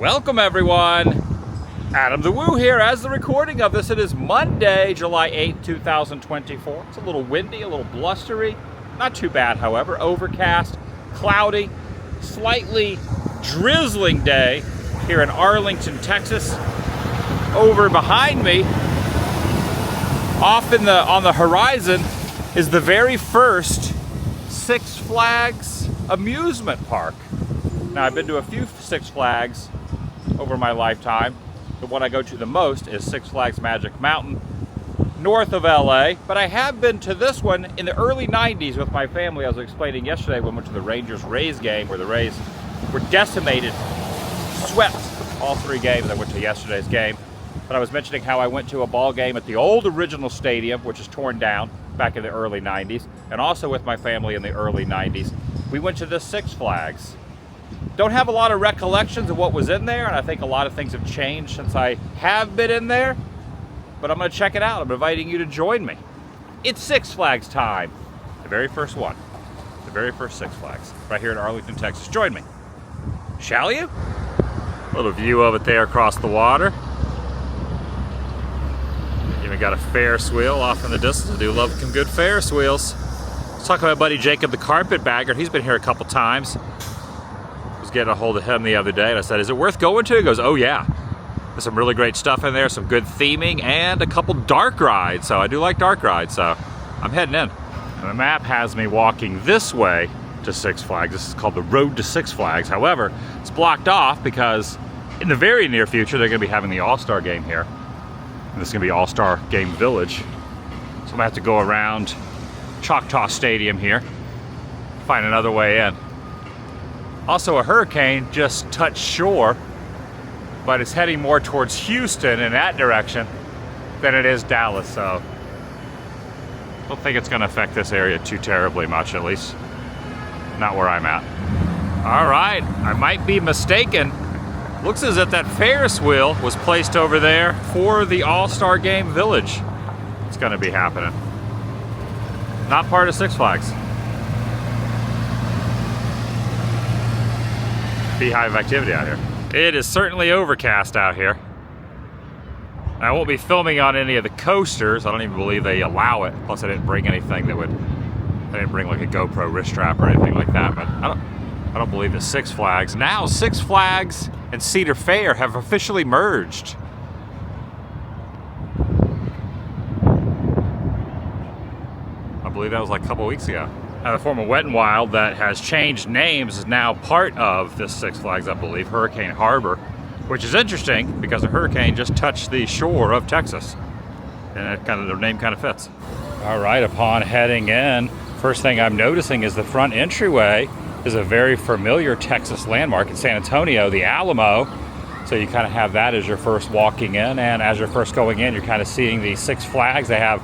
Welcome everyone. Adam the Woo here. As the recording of this, it is Monday, July 8th, 2024. It's a little windy, a little blustery. Not too bad, however. Overcast, cloudy, slightly drizzling day here in Arlington, Texas. Over behind me, off on the horizon, is the very first Six Flags amusement park. Now, I've been to a few Six Flags over my lifetime. The one I go to the most is Six Flags Magic Mountain, north of LA, but I have been to this one in the early 90s with my family. I was explaining yesterday when we went to the Rangers-Rays game where the Rays were decimated, swept all three games. I went to yesterday's game, but I was mentioning how I went to a ball game at the old original stadium, which is torn down back in the early 90s, and also with my family in the early 90s. We went to the Six Flags. Don't have a lot of recollections of what was in there, and I think a lot of things have changed since I have been in there, but I'm going to check it out. I'm inviting you to join me. It's Six Flags time. The very first one. The very first Six Flags. Right here in Arlington, Texas. Join me. Shall you? A little view of it there across the water. Even got a Ferris wheel off in the distance. I do love some good Ferris wheels. I was talking to my buddy Jacob the Carpetbagger. He's been here a couple times. Getting a hold of him the other day, and I said, is it worth going to? He goes, oh yeah. There's some really great stuff in there, some good theming, and a couple dark rides. So I do like dark rides, so I'm heading in. And the map has me walking this way to Six Flags. This is called the Road to Six Flags. However, it's blocked off because in the very near future, they're gonna be having the All-Star game here. And this is gonna be All-Star Game Village. So I'm gonna have to go around Choctaw Stadium here, find another way in. Also, a hurricane just touched shore, but it's heading more towards Houston in that direction than it is Dallas, so I don't think it's going to affect this area too terribly much, at least not where I'm at. All right, I might be mistaken. Looks as if that Ferris wheel was placed over there for the All-Star Game Village. It's going to be happening. Not part of Six Flags. Beehive activity out here. It is certainly overcast out here. I won't be filming on any of the coasters. I don't even believe they allow it. Plus I didn't bring anything that would, I didn't bring like a GoPro wrist strap or anything like that, but I don't believe the Six Flags. Now Six Flags and Cedar Fair have officially merged. I believe that was like a couple weeks ago. The former Wet n Wild that has changed names is now part of this Six Flags, I believe, Hurricane Harbor, which is interesting because a hurricane just touched the shore of Texas, and the name kind of fits. All right, upon heading in, first thing I'm noticing is the front entryway is a very familiar Texas landmark in San Antonio, the Alamo. So you kind of have that as your first walking in, and as you're first going in, you're kind of seeing the Six Flags. They have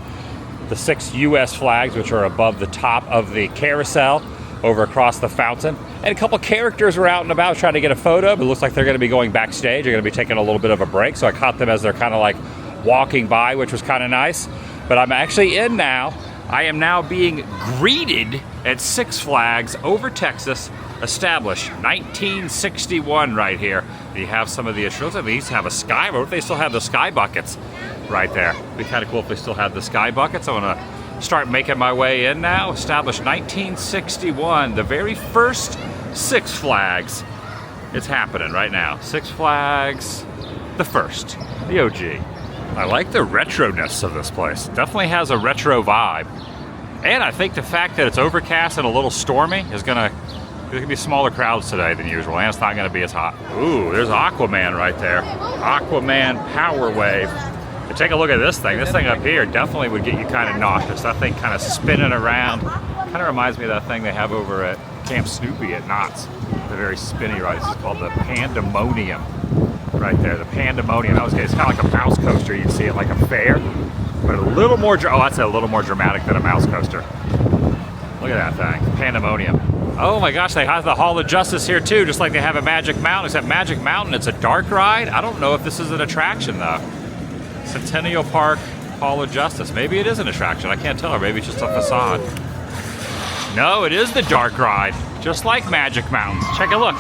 the 6 U.S. flags, which are above the top of the carousel over across the fountain. And a couple characters were out and about trying to get a photo, but it looks like they're going to be going backstage. They're going to be taking a little bit of a break, so I caught them as they're kind of like walking by, which was kind of nice. But I'm actually in now. I am now being greeted at Six Flags over Texas, established 1961 right here. You have some of the instruments. These have a sky, but they still have the sky buckets right there. It'd be kind of cool if they still had the sky buckets. I'm gonna start making my way in now. Established 1961, the very first Six Flags. It's happening right now. Six Flags, the first, the OG. I like the retroness of this place. Definitely has a retro vibe. And I think the fact that it's overcast and a little stormy is gonna be smaller crowds today than usual, and it's not gonna be as hot. Ooh, there's Aquaman right there. Aquaman Power Wave. But take a look at this thing. This thing up here definitely would get you kind of nauseous. That thing kind of spinning around. Kind of reminds me of that thing they have over at Camp Snoopy at Knott's. The very spinny ride. This is called the Pandemonium. Right there, the Pandemonium. That was good. It's kind of like a mouse coaster. You'd see it like a fair, but a little more, oh, that's a little more dramatic than a mouse coaster. Look at that thing, Pandemonium. Oh my gosh, they have the Hall of Justice here too, just like they have at Magic Mountain, except Magic Mountain, it's a dark ride. I don't know if this is an attraction though. Centennial Park Hall of Justice. Maybe it is an attraction. I can't tell, or maybe it's just a facade. No, it is the dark ride, just like Magic Mountain. Check a look.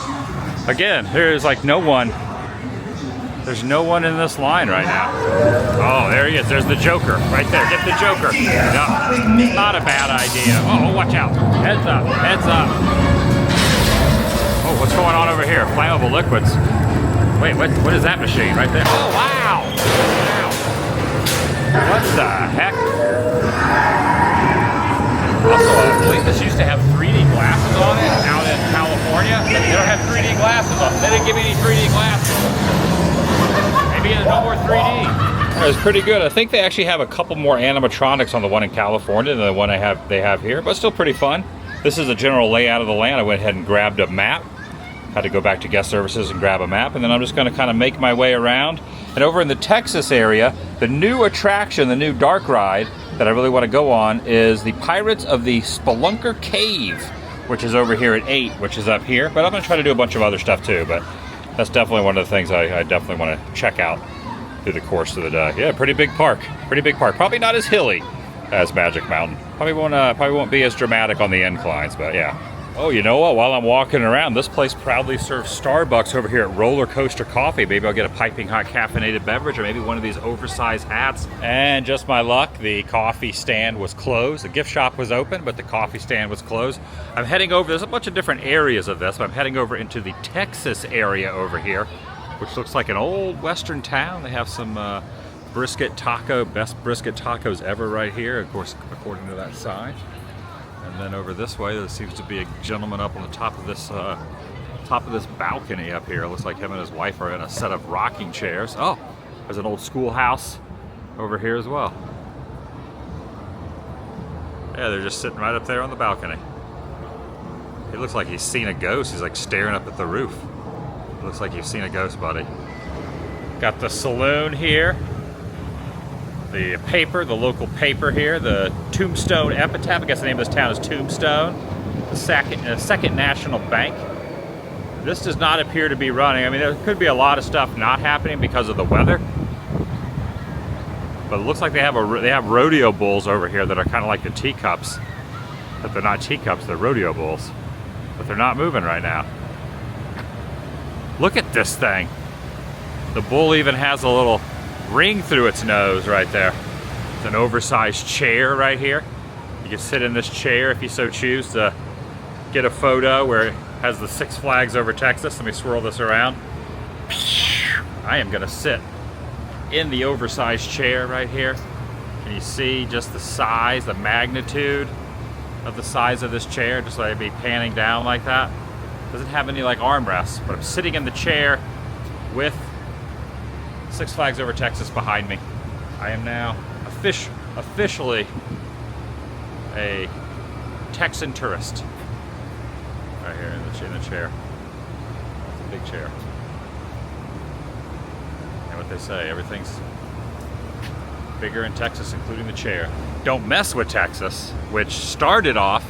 Again, there's like no one There's no one in this line right now. Oh, there he is. There's the Joker right there. Get the Joker. No, not a bad idea. Oh, watch out. Heads up. Heads up. Oh, what's going on over here? Flammable liquids. Wait, what is that machine right there? Oh, wow. Wow. What the heck? Also, I believe this used to have 3D glasses on it out in California. They don't have 3D glasses on it. They didn't give me any 3D glasses. Maybe there's no more 3D. It was pretty good. I think they actually have a couple more animatronics on the one in California than the one they have here, but still pretty fun. This is a general layout of the land. I went ahead and grabbed a map. Had to go back to guest services and grab a map, and then I'm just going to kind of make my way around. And over in the Texas area, the new attraction, the new dark ride that I really want to go on is the Pirates of the Speelunker Cave, which is over here at 8, which is up here. But I'm going to try to do a bunch of other stuff too, but that's definitely one of the things I definitely want to check out through the course of the day. Yeah, pretty big park. Pretty big park. Probably not as hilly as Magic Mountain. Probably won't be as dramatic on the inclines, but yeah. Oh, you know what? While I'm walking around, this place proudly serves Starbucks over here at Roller Coaster Coffee. Maybe I'll get a piping hot caffeinated beverage, or maybe one of these oversized hats. And just my luck, the coffee stand was closed. The gift shop was open, but the coffee stand was closed. I'm heading over, there's a bunch of different areas of this, but I'm heading over into the Texas area over here, which looks like an old western town. They have some brisket taco, best brisket tacos ever right here, of course, according to that sign. And then over this way, there seems to be a gentleman up on the top of this balcony up here. It looks like him and his wife are in a set of rocking chairs. Oh, there's an old schoolhouse over here as well. Yeah, they're just sitting right up there on the balcony. He looks like he's seen a ghost. He's like staring up at the roof. It looks like you've seen a ghost, buddy. Got the saloon here. The paper, the local paper here, the Tombstone Epitaph. I guess the name of this town is Tombstone. The Second National Bank. This does not appear to be running. I mean, there could be a lot of stuff not happening because of the weather. But it looks like they have rodeo bulls over here that are kind of like the teacups. But they're not teacups, they're rodeo bulls. But they're not moving right now. Look at this thing. The bull even has a little ring through its nose right there. It's an oversized chair right here. You can sit in this chair if you so choose to get a photo where it has the Six Flags over Texas. Let me swirl this around. I am gonna sit in the oversized chair right here. Can you see just the size, the magnitude of the size of this chair? Just like it'd be panning down like that. Doesn't have any like armrests, but I'm sitting in the chair with Six Flags over Texas behind me. I am now officially a Texan tourist. Right here in the chair. It's a big chair. And what they say, everything's bigger in Texas, including the chair. Don't mess with Texas, which started off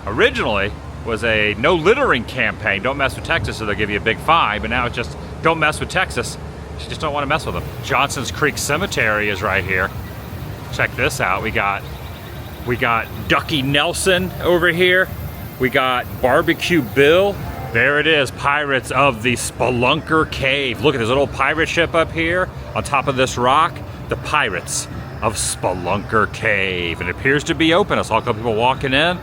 originally was a no littering campaign. Don't mess with Texas, so they'll give you a big fine. But now it's just don't mess with Texas. You just don't want to mess with them. Johnson's Creek Cemetery is right here. Check this out. We got Ducky Nelson over here. We got Barbecue Bill. There it is, Pirates of the Speelunker Cave. Look at this little pirate ship up here on top of this rock. The Pirates of Speelunker Cave. And it appears to be open. I saw a couple people walking in.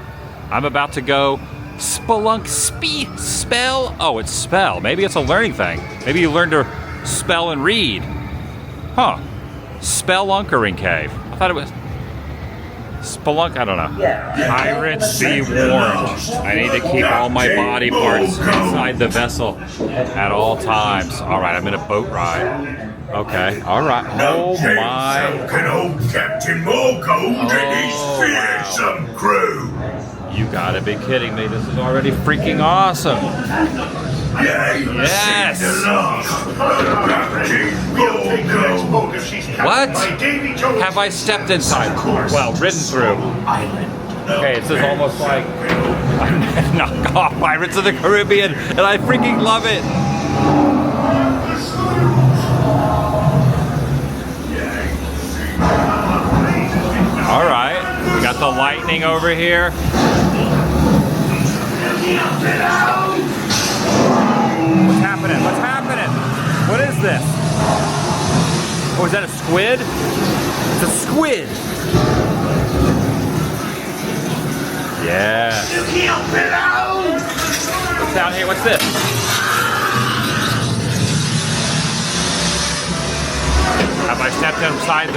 I'm about to go spelunk, spell. Oh, it's spell. Maybe it's a learning thing. Maybe you learn to spell and read. Huh. Spelunkering Cave. I thought it was Spelunk, I don't know. Pirates be warned. I need to keep all my body parts inside the vessel at all times. All right, I'm in a boat ride. Okay, all right. Oh my. Can old Captain Morgold and his fearsome crew. You gotta be kidding me. This is already freaking awesome. Yes! What? Have I stepped inside? Well, ridden through. Okay, this is almost like knock off Pirates of the Caribbean, and I freaking love it. All right, we got the lightning over here. What's happening? What's happening? What is this? Oh, is that a squid? It's a squid. Yeah. What's down here? What's this? Have I stepped inside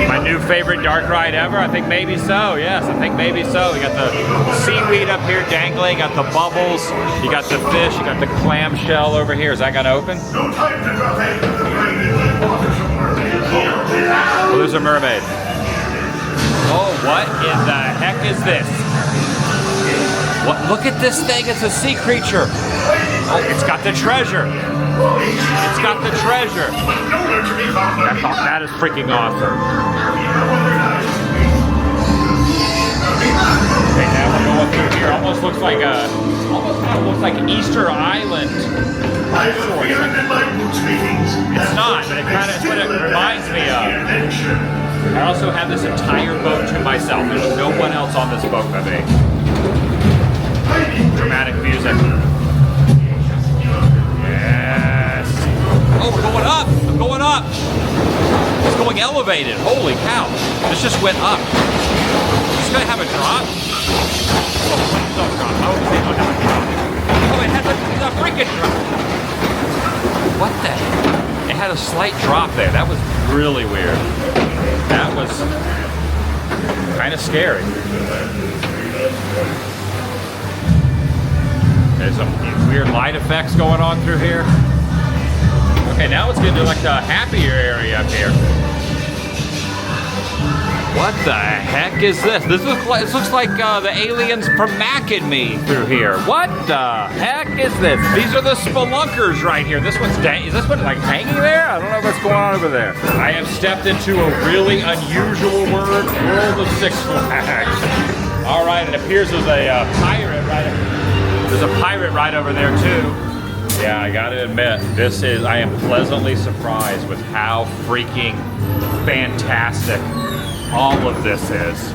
my new favorite dark ride ever? I think maybe so, yes, I think maybe so. You got the seaweed up here dangling, you got the bubbles, you got the fish, you got the clamshell over here. Is that gonna open? Oh, there's a mermaid. Oh, what in the heck is this? What? Look at this thing, it's a sea creature. Oh, it's got the treasure. It's got the treasure. That is freaking awesome. Okay, now we're going through here. Almost looks like almost kind of looks like Easter Island. It's not, but it's what it reminds me of. I also have this entire boat to myself. There's no one else on this boat but me. Dramatic music. Yes. Oh, we're going up. I'm going up. It's going elevated. Holy cow. This just went up. Is this going to have a drop? Oh, please don't drop. I hope they don't have a drop. Oh, it has a freaking drop. What the heck? It had a slight drop there. That was really weird. That was kind of scary. There's some weird light effects going on through here. Okay, now it's getting to like a happier area up here. What the heck is this? This looks like the aliens from Mac and Me through here. What the heck is this? These are the spelunkers right here. This one's is this one like hanging there? I don't know what's going on over there. I have stepped into a really unusual world of Six Flags. All right, it appears there's a pirate right there. There's a pirate right over there too. Yeah, I gotta admit, I am pleasantly surprised with how freaking fantastic all of this is.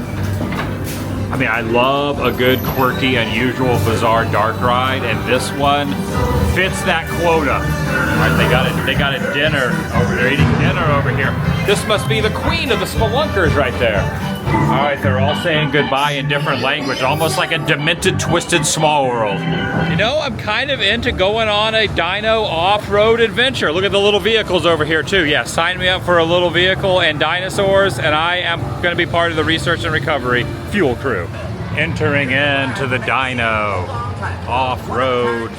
I mean, I love a good, quirky, unusual, bizarre dark ride, and this one fits that quota. All right, they got a dinner over there, eating dinner over here. This must be the queen of the spelunkers right there. All right, they're all saying goodbye in different language, almost like a demented, twisted Small World. You know, I'm kind of into going on a Dino off-road adventure. Look at the little vehicles over here too. Yeah, sign me up for a little vehicle and dinosaurs, and I am going to be part of the research and recovery fuel crew. Entering into the Dino off-road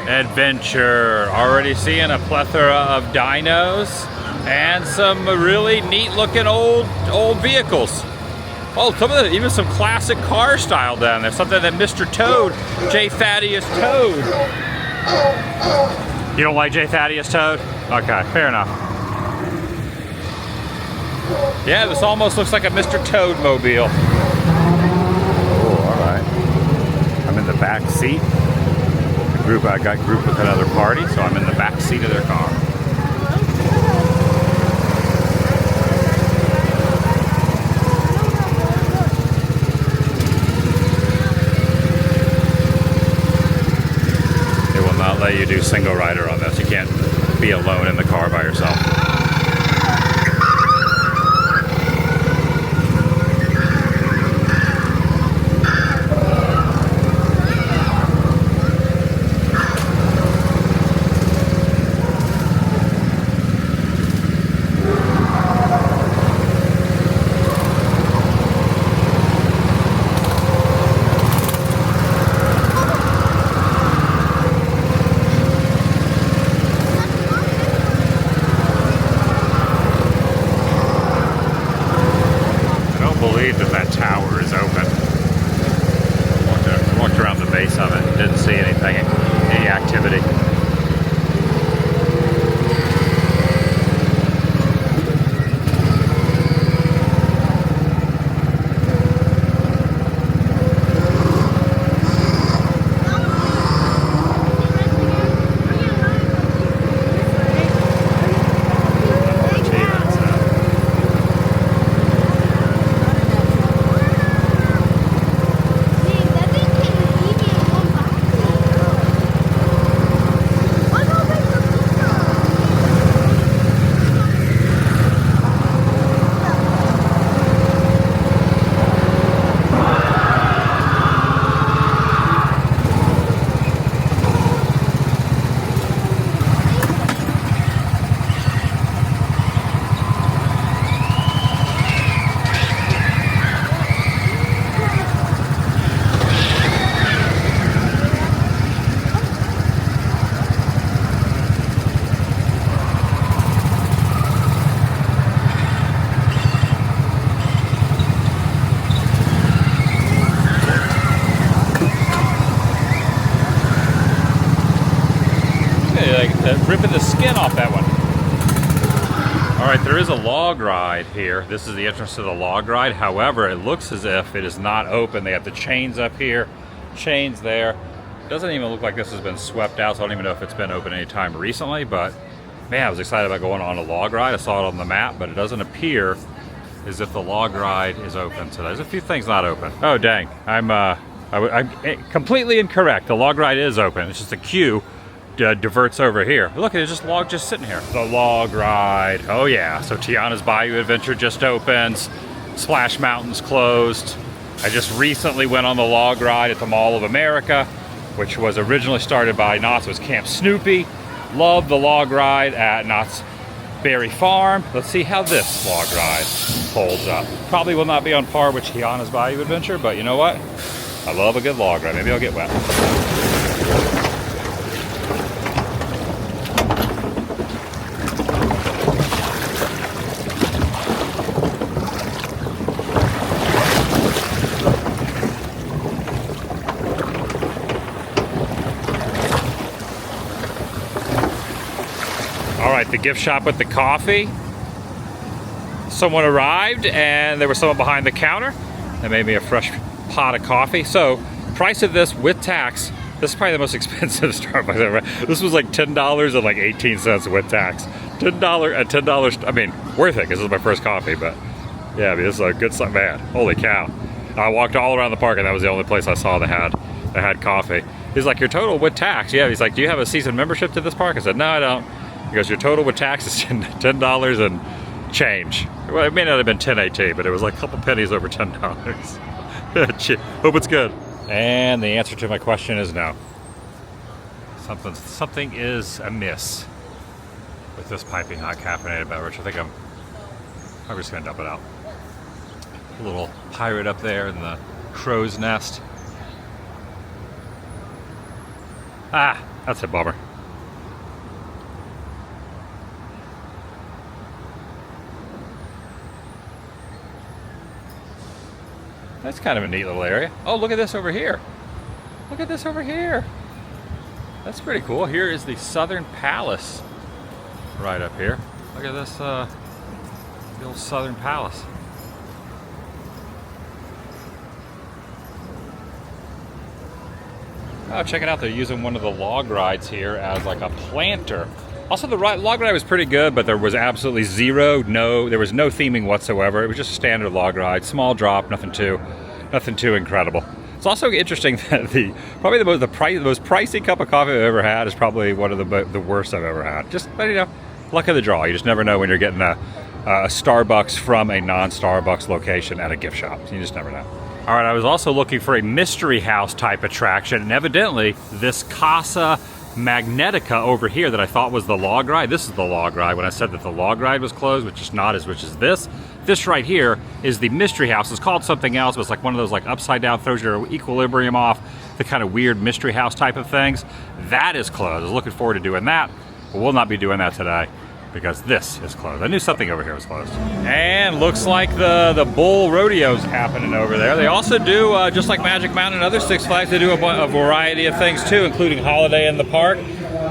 adventure. Already seeing a plethora of dinos and some really neat-looking old vehicles. Oh, even some classic car style down there. Something that Mr. Toad, J. Thaddeus Toad. You don't like J. Thaddeus Toad? Okay, fair enough. Yeah, this almost looks like a Mr. Toad mobile. Oh, all right. I'm in the back seat. I got grouped with another party, so I'm in the back seat of their car. Let you do single rider on this. You can't be alone in the car by yourself. That tower is open. Walked around the base of it. Didn't see anything, any activity. ripping the skin off that one. All right, there is a log ride here. This is the entrance to the log ride. However, it looks as if it is not open. They have the chains up here, chains there. Doesn't even look like this has been swept out, so I don't even know if it's been open any time recently, but man, I was excited about going on a log ride. I saw it on the map, but it doesn't appear as if the log ride is open today. There's a few things not open. Oh, dang. I'm completely incorrect. The log ride is open. It's just a queue diverts over here. Look, there's just log just sitting here. The log ride. Oh, yeah. So Tiana's Bayou Adventure just opens. Splash Mountain's closed. I just recently went on the log ride at the Mall of America, which was originally started by Knott's. It was Camp Snoopy. Love the log ride at Knott's Berry Farm. Let's see how this log ride holds up. Probably will not be on par with Tiana's Bayou Adventure, but you know what? I love a good log ride. Maybe I'll get wet. All right, the gift shop with the coffee. Someone arrived and there was someone behind the counter that made me a fresh pot of coffee. So, price of this with tax, this is probably the most expensive Starbucks ever. This was like $10 and like 18 cents with tax. $10 at $10, I mean, worth it because this is my first coffee, but yeah, I mean, this is a good stuff, man. Holy cow. I walked all around the park and that was the only place I saw that had coffee. He's like, your total with tax. Yeah, he's like, do you have a season membership to this park? I said, no, I don't. He goes, your total with tax is $10 and change. Well, it may not have been 10.18, but it was like a couple pennies over $10. Hope it's good. And the answer to my question is no. Something is amiss with this piping hot caffeinated beverage. I think I'm just gonna dump it out. A little pirate up there in the crow's nest. Ah, that's a bummer. That's kind of a neat little area. Oh, look at this over here. Look at this over here. That's pretty cool. Here is the Southern Palace right up here. Look at this, the old Southern Palace. Oh, check it out. They're using one of the log rides here as like a planter. Also, the log ride was pretty good, but there was absolutely there was no theming whatsoever. It was just a standard log ride, small drop, nothing too incredible. It's also interesting that probably the most pricey cup of coffee I've ever had is probably one of the worst I've ever had. But you know, luck of the draw. You just never know when you're getting a Starbucks from a non-Starbucks location at a gift shop. You just never know. All right, I was also looking for a mystery house type attraction, and evidently this Casa Magnetica over here that I thought was the log ride. This is the log ride. When I said that the log ride was closed, which is not, which is this. This right here is the mystery house. It's called something else, but it's like one of those like upside down, throws your equilibrium off, the kind of weird mystery house type of things. That is closed. I was looking forward to doing that, but we'll not be doing that today because this is closed. I knew something over here was closed. And looks like the bull rodeo's happening over there. They also do, just like Magic Mountain and other Six Flags, they do a variety of things too, including Holiday in the Park.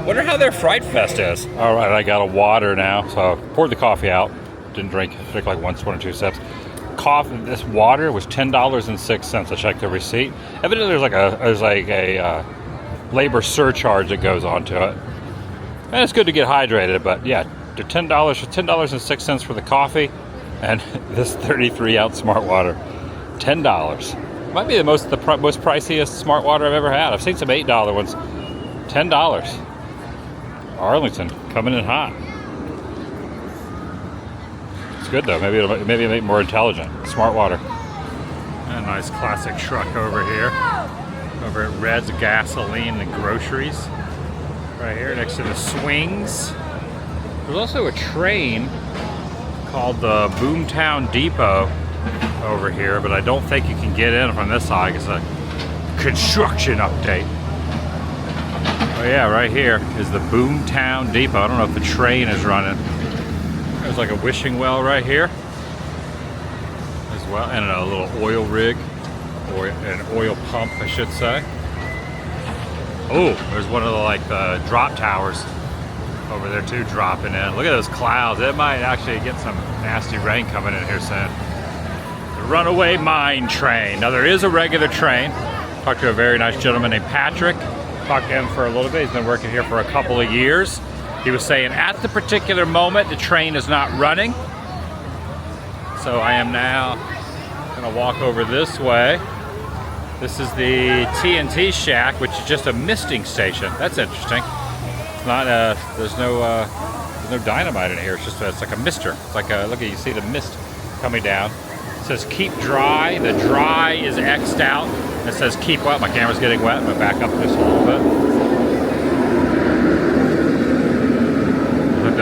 Wonder how their Fright Fest is. All right, I got a water now, so I poured the coffee out. Didn't drink like one or two sips. This water was $10.06. I checked the receipt. Evidently there's like a labor surcharge that goes onto it. And it's good to get hydrated, but yeah, $10.06 for the coffee and this 33-ounce smart water. $10. Might be the most priciest smart water I've ever had. I've seen some $8 ones. $10. Arlington coming in hot. It's good though. Maybe it'll make it more intelligent. Smart water. And a nice classic truck over here. Over at Red's Gasoline and Groceries. Right here next to the swings. There's also a train called the Boomtown Depot over here, but I don't think you can get in from this side. It's a construction update. Oh yeah, right here is the Boomtown Depot. I don't know if the train is running. There's like a wishing well right here as well, and a little oil rig, or an oil pump, I should say. Oh, there's one of the drop towers over there too, dropping in. Look at those clouds. It might actually get some nasty rain coming in here soon. The runaway mine train. Now there is a regular train. Talked to a very nice gentleman named Patrick. Talked to him for a little bit. He's been working here for a couple of years. He was saying at the particular moment the train is not running. So I am now gonna walk over this way. This is the TNT shack, which is just a misting station. That's interesting. It's not there's no dynamite in here. It's just it's like a mister. It's like a, look at, you see the mist coming down. It says keep dry. The dry is X'd out. It says keep wet. My camera's getting wet. I'm gonna back up just a little bit.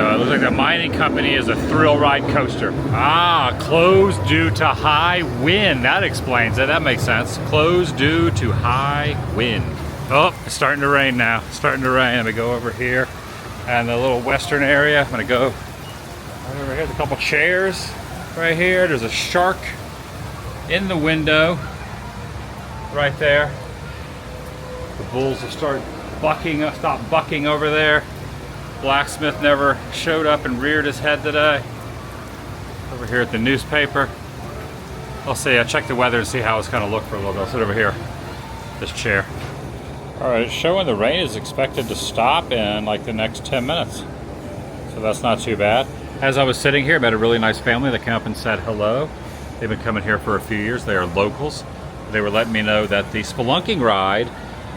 Looks like the mining company is a thrill ride coaster. Ah, closed due to high wind. That explains it. That makes sense. Closed due to high wind. Oh, it's starting to rain now. It's starting to rain. Let me go over here and the little western area. I'm gonna go right over here. There's a couple chairs right here. There's a shark in the window right there. The bulls will start bucking, stop bucking over there. Blacksmith never showed up and reared his head today. Over here at the newspaper. I'll see, I'll check the weather and see how it's gonna look for a little bit. I'll sit over here, this chair. All right, it's showing the rain is expected to stop in like the next 10 minutes. So that's not too bad. As I was sitting here, I met a really nice family that came up and said hello. They've been coming here for a few years. They are locals. They were letting me know that the spelunking ride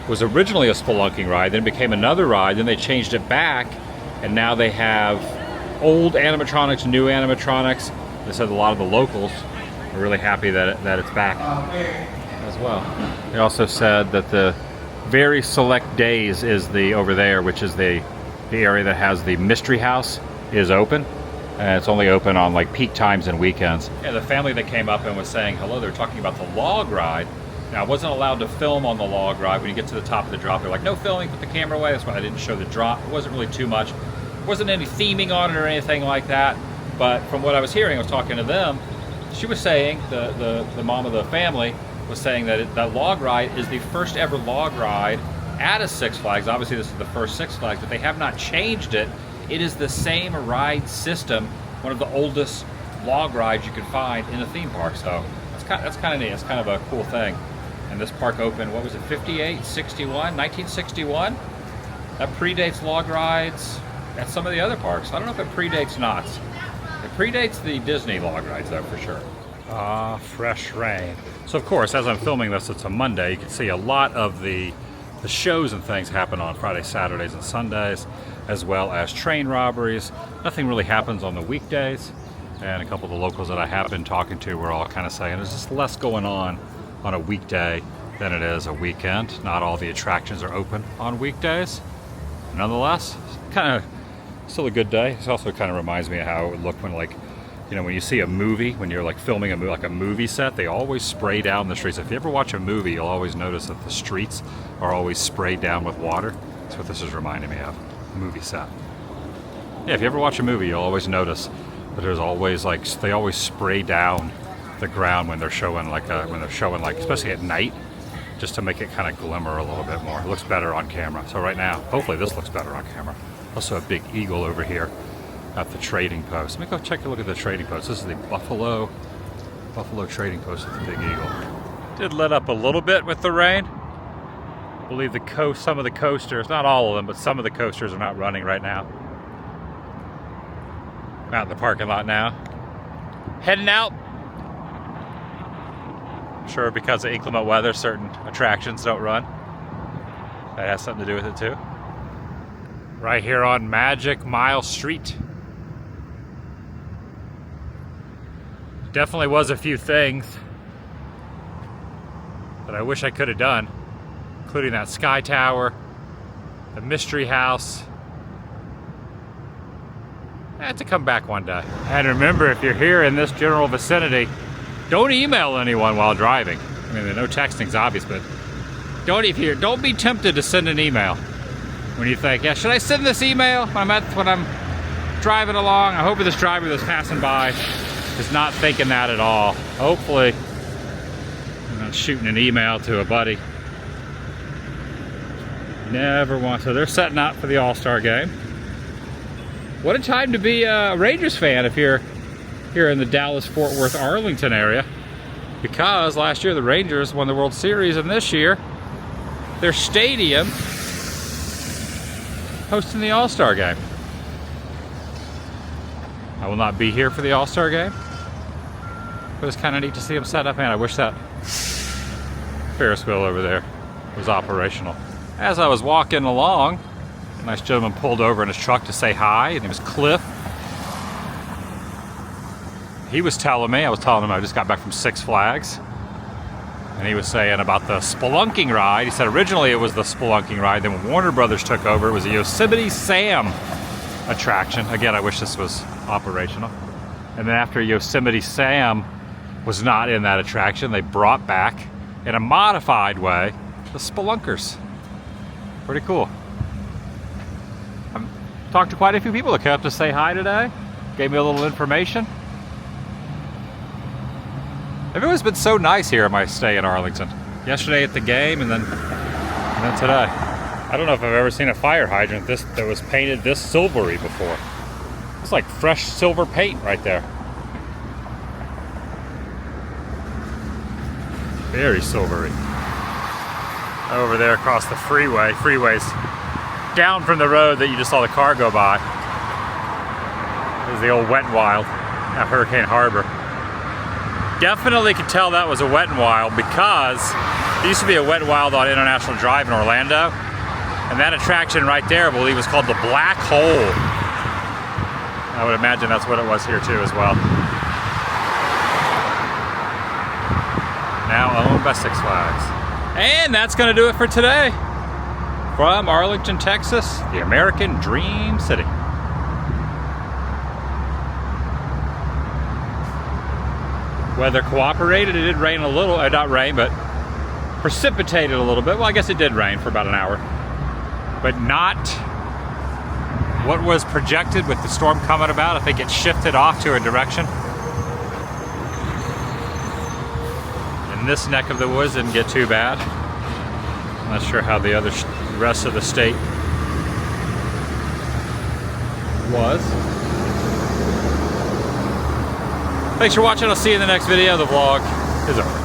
was originally a spelunking ride, then it became another ride, then they changed it back, and now they have old animatronics, new animatronics. They said a lot of the locals are really happy that it's back as well. They also said that the very select days is the over there, which is the area that has the mystery house, is open. And it's only open on like peak times and weekends. Yeah, the family that came up and was saying hello, they were talking about the log ride. Now, I wasn't allowed to film on the log ride. When you get to the top of the drop, they're like, no filming, put the camera away. That's why I didn't show the drop. It wasn't really too much. There wasn't any theming on it or anything like that. But from what I was hearing, I was talking to them, she was saying, the mom of the family was saying that that log ride is the first ever log ride at a Six Flags. Obviously, this is the first Six Flags, but they have not changed it. It is the same ride system, one of the oldest log rides you can find in a theme park. So that's kind of neat. It's kind of a cool thing. And this park opened, what was it, 58, 61, 1961? That predates log rides at some of the other parks. I don't know if it predates Knott's. It predates the Disney log rides though, for sure. Ah, fresh rain. So of course, as I'm filming this, it's a Monday. You can see a lot of the shows and things happen on Fridays, Saturdays, and Sundays, as well as train robberies. Nothing really happens on the weekdays. And a couple of the locals that I have been talking to were all kind of saying there's just less going on a weekday than it is a weekend. Not all the attractions are open on weekdays. Nonetheless, kind of still a good day. It also kind of reminds me of how it would look when, like, you know, when you see a movie, when you're like filming a movie, like a movie set, they always spray down the streets. If you ever watch a movie, you'll always notice that the streets are always sprayed down with water. That's what this is reminding me of, a movie set. Yeah, if you ever watch a movie, you'll always notice that there's always like, they always spray down the ground when they're showing like especially at night, just to make it kind of glimmer a little bit more. It looks better on camera. So right now, hopefully this looks better on camera. Also a big eagle over here at the trading post. Let me go check a look at the trading post. This is the Buffalo trading post with the big eagle. Did let up a little bit with the rain. I believe some of the coasters, not all of them, but some of the coasters are not running right now. I'm out in the parking lot now. Heading out. I'm sure because of inclement weather, certain attractions don't run. That has something to do with it too. Right here on Magic Mile Street. Definitely was a few things that I wish I could have done, including that Sky Tower, the Mystery House. I have to come back one day. And remember, if you're here in this general vicinity, don't email anyone while driving. I mean, no texting's obvious, but don't be tempted to send an email when you think, yeah, should I send this email when I'm driving along? I hope this driver that's passing by is not thinking that at all. Hopefully, I'm not shooting an email to a buddy. Never want to. They're setting up for the All-Star game. What a time to be a Rangers fan if you're here in the Dallas-Fort Worth, Arlington area. Because last year the Rangers won the World Series, and this year their stadium hosting the All-Star game. I will not be here for the All-Star game, but it's kind of neat to see them set up. Man, I wish that Ferris wheel over there was operational. As I was walking along, a nice gentleman pulled over in his truck to say hi, and it was Cliff. He was telling me, I was telling him I just got back from Six Flags, and he was saying about the spelunking ride. He said originally it was the spelunking ride, then when Warner Brothers took over, it was the Yosemite Sam attraction. Again, I wish this was operational. And then after Yosemite Sam was not in that attraction, they brought back, in a modified way, the Spelunkers. Pretty cool. I've talked to quite a few people that came up to say hi today, gave me a little information. Everyone's been so nice here at my stay in Arlington. Yesterday at the game, and then today. I don't know if I've ever seen a fire hydrant that was painted this silvery before. It's like fresh silver paint right there. Very silvery. Over there across the freeway's down from the road that you just saw the car go by. This is the old Wet n Wild at Hurricane Harbor. Definitely could tell that was a Wet n Wild because there used to be a Wet n Wild on International Drive in Orlando, and that attraction right there, I believe, was called the Black Hole. I would imagine that's what it was here too as well. Now owned by Six Flags. And that's going to do it for today. From Arlington, Texas, the American Dream City. Weather cooperated. It did rain a little, not rain, but precipitated a little bit. Well, I guess it did rain for about an hour. But not what was projected with the storm coming about. I think it shifted off to a direction. And this neck of the woods didn't get too bad. I'm not sure how the rest of the state was. Thanks for watching. I'll see you in the next video. The vlog is over.